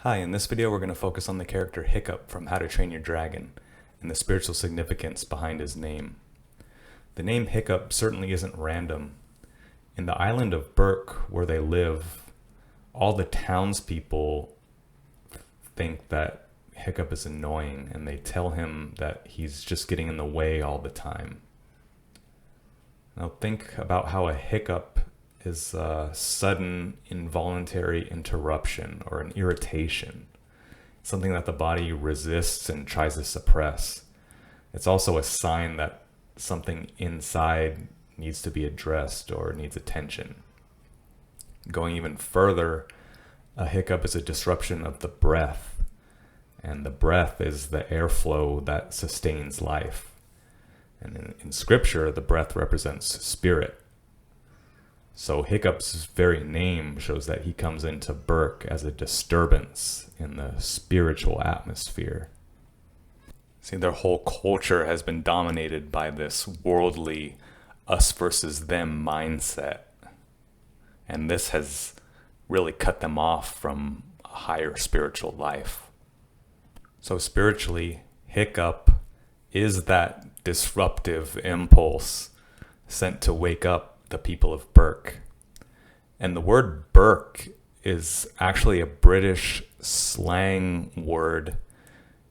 Hi, in this video we're going to focus on the character Hiccup from How to Train Your Dragon and the spiritual significance behind his name. The name Hiccup certainly isn't random. In the island of Berk, where they live, all the townspeople think that Hiccup is annoying and they tell him that he's just getting in the way all the time. Now think about how a hiccup is a sudden involuntary interruption or an irritation, something that the body resists and tries to suppress. It's also a sign that something inside needs to be addressed or needs attention. Going even further, a hiccup is a disruption of the breath, and the breath is the airflow that sustains life. And in scripture, the breath represents spirit. So Hiccup's very name shows that he comes into Berk as a disturbance in the spiritual atmosphere. See, their whole culture has been dominated by this worldly us versus them mindset. And this has really cut them off from a higher spiritual life. So spiritually, Hiccup is that disruptive impulse sent to wake up the people of Berk. And the word Berk is actually a British slang word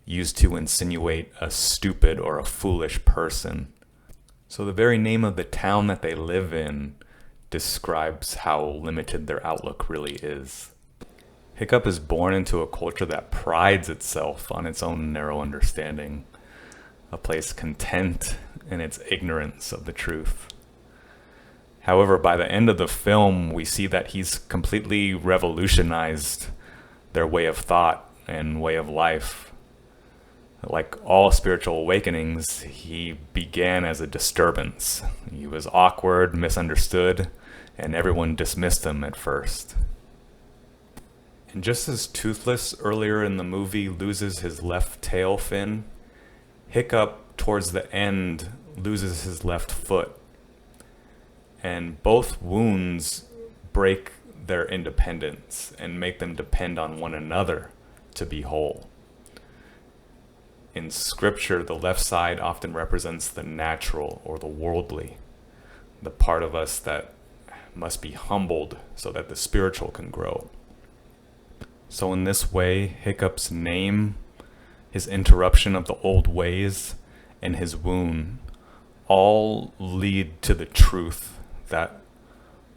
used to insinuate a stupid or a foolish person. So the very name of the town that they live in describes how limited their outlook really is. Hiccup is born into a culture that prides itself on its own narrow understanding, a place content in its ignorance of the truth. However, by the end of the film, we see that he's completely revolutionized their way of thought and way of life. Like all spiritual awakenings, he began as a disturbance. He was awkward, misunderstood, and everyone dismissed him at first. And just as Toothless earlier in the movie loses his left tail fin, Hiccup towards the end loses his left foot. And both wounds break their independence and make them depend on one another to be whole. In scripture, the left side often represents the natural or the worldly, the part of us that must be humbled so that the spiritual can grow. So in this way, Hiccup's name, his interruption of the old ways, and his wound all lead to the truth that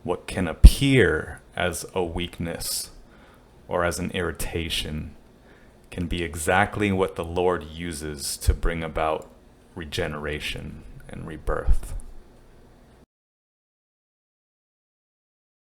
what can appear as a weakness or as an irritation can be exactly what the Lord uses to bring about regeneration and rebirth.